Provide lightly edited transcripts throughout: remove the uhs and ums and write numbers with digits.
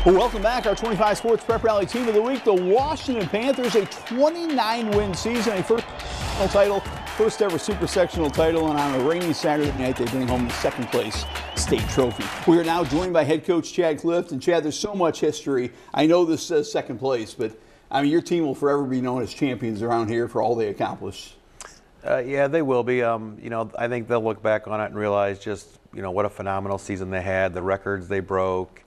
Well, welcome back. Our 25 Sports Prep Rally Team of the Week, the Washington Panthers, a 29-win season, a first ever super sectional title, and on a rainy Saturday night, they bring home the second place state trophy. We are now joined by head coach Chad Clift, and Chad, there's so much history. I know this says second place, but I mean, your team will forever be known as champions around here for all they accomplished. Yeah, they will be. I think they'll look back on it and realize just, what a phenomenal season they had, the records they broke.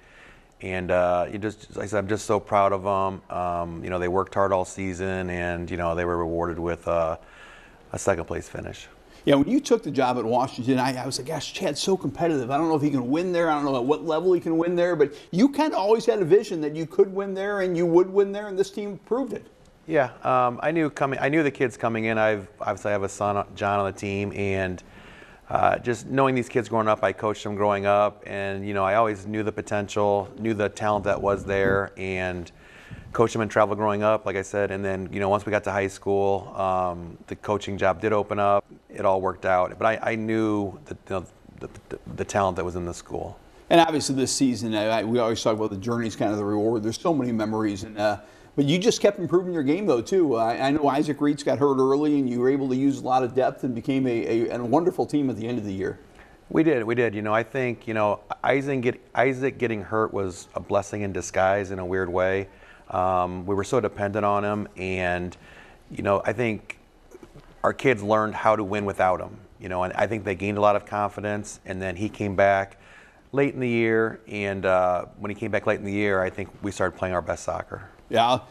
And like I said, I'm just so proud of them. They worked hard all season, and they were rewarded with a second place finish. Yeah, when you took the job at Washington, I was like, gosh, Chad's so competitive. I don't know if he can win there. I don't know at what level he can win there. But you kind of always had a vision that you could win there and you would win there, and this team proved it. Yeah, I knew the kids coming in. I have a son, John, on the team, and just knowing these kids growing up, I coached them growing up, and I always knew the potential, knew the talent that was there, and coached them in travel growing up, like I said. And then once we got to high school, the coaching job did open up. It all worked out, but I knew the talent that was in the school. And obviously this season, we always talk about the journey's kind of the reward. There's so many memories, and but you just kept improving your game, though, too. I know Isaac Reitz got hurt early, and you were able to use a lot of depth and became a wonderful team at the end of the year. We did. I think, Isaac getting hurt was a blessing in disguise in a weird way. We were so dependent on him, and, I think our kids learned how to win without him, and I think they gained a lot of confidence, and then he came back late in the year, and when he came back late in the year, I think we started playing our best soccer. Yeah,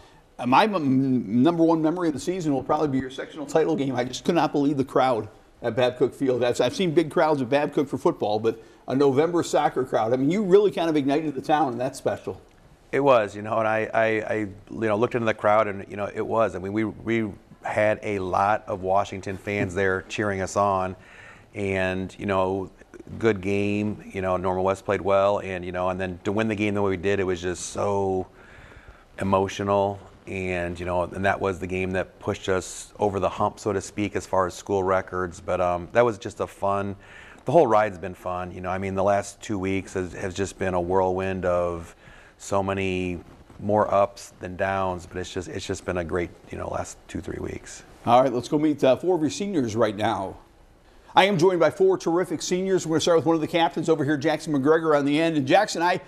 my number one memory of the season will probably be your sectional title game. I just could not believe the crowd at Babcock Field. I've seen big crowds at Babcock for football, but a November soccer crowd, I mean, you really kind of ignited the town, and that's special. It was, and I looked into the crowd, and, it was. I mean, we had a lot of Washington fans there cheering us on, and, good game. Normal West played well, and, and then to win the game the way we did, it was just so emotional, and and that was the game that pushed us over the hump, so to speak, as far as school records. But that was just the whole ride's been fun. The last 2 weeks has just been a whirlwind of so many more ups than downs, but it's just been a great last 2-3 weeks. All right, let's go meet 4 of your seniors right now. I am joined by 4 terrific seniors. We're going to start with one of the captains over here, Jackson McGregor, on the end. And Jackson,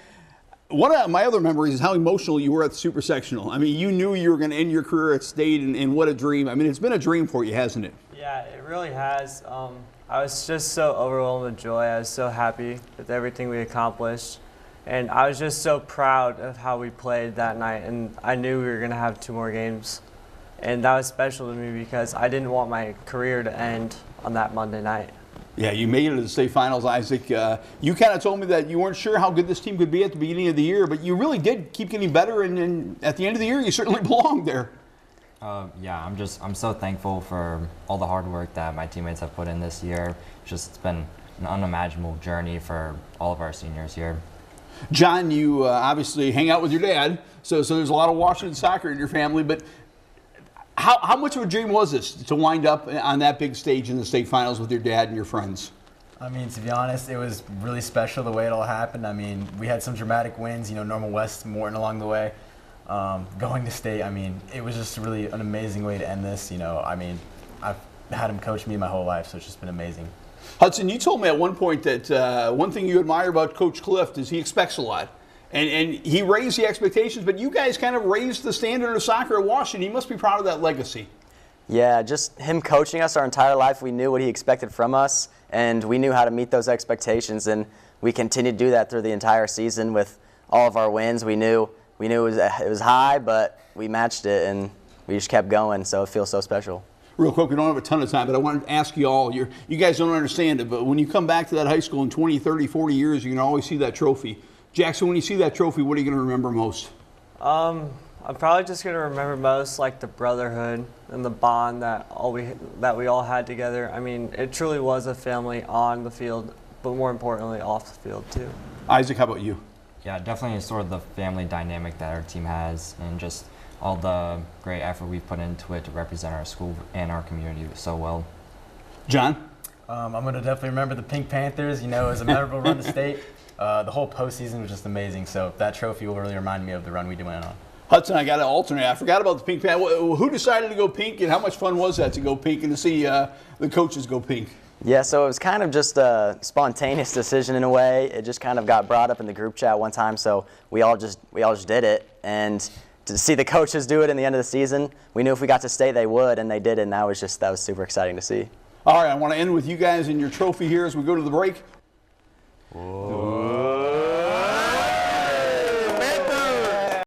one of my other memories is how emotional you were at the Super Sectional. I mean, you knew you were going to end your career at State, and what a dream. I mean, it's been a dream for you, hasn't it? Yeah, it really has. I was just so overwhelmed with joy. I was so happy with everything we accomplished. And I was just so proud of how we played that night. And I knew we were going to have 2 more games. And that was special to me because I didn't want my career to end on that Monday night. Yeah, you made it to the state finals, Isaac. You kind of told me that you weren't sure how good this team could be at the beginning of the year, but you really did keep getting better, and at the end of the year, you certainly belonged there. Yeah, I'm so thankful for all the hard work that my teammates have put in this year. It's been an unimaginable journey for all of our seniors here. John, you obviously hang out with your dad, so there's a lot of Washington soccer in your family, but how much of a dream was this to wind up on that big stage in the state finals with your dad and your friends? I mean, to be honest, it was really special the way it all happened. I mean, we had some dramatic wins, Normal West, Morton along the way. Going to state, I mean, it was just really an amazing way to end this. I mean, I've had him coach me my whole life, so it's just been amazing. Hudson, you told me at one point that one thing you admire about Coach Clift is he expects a lot. And he raised the expectations, but you guys kind of raised the standard of soccer at Washington. He must be proud of that legacy. Yeah, just him coaching us our entire life, we knew what he expected from us, and we knew how to meet those expectations, and we continued to do that through the entire season with all of our wins. We knew it was high, but we matched it, and we just kept going, so it feels so special. Real quick, we don't have a ton of time, but I wanted to ask you all, you guys don't understand it, but when you come back to that high school in 20, 30, 40 years, you're going to always see that trophy. Jackson, when you see that trophy, what are you going to remember most? I'm probably just going to remember most like the brotherhood and the bond that we all had together. I mean, it truly was a family on the field, but more importantly, off the field too. Isaac, how about you? Yeah, definitely sort of the family dynamic that our team has, and just all the great effort we've put into it to represent our school and our community so well. John? I'm going to definitely remember the Pink Panthers. It was a memorable run to state. the whole postseason was just amazing. So that trophy will really remind me of the run we went on. Hudson, I got to alternate. I forgot about the pink pants. Who decided to go pink, and how much fun was that to go pink and to see the coaches go pink? Yeah, so it was kind of just a spontaneous decision in a way. It just kind of got brought up in the group chat one time, so we all just did it. And to see the coaches do it in the end of the season, we knew if we got to stay, they would, and they did it. And that was super exciting to see. All right, I want to end with you guys and your trophy here as we go to the break. Whoa.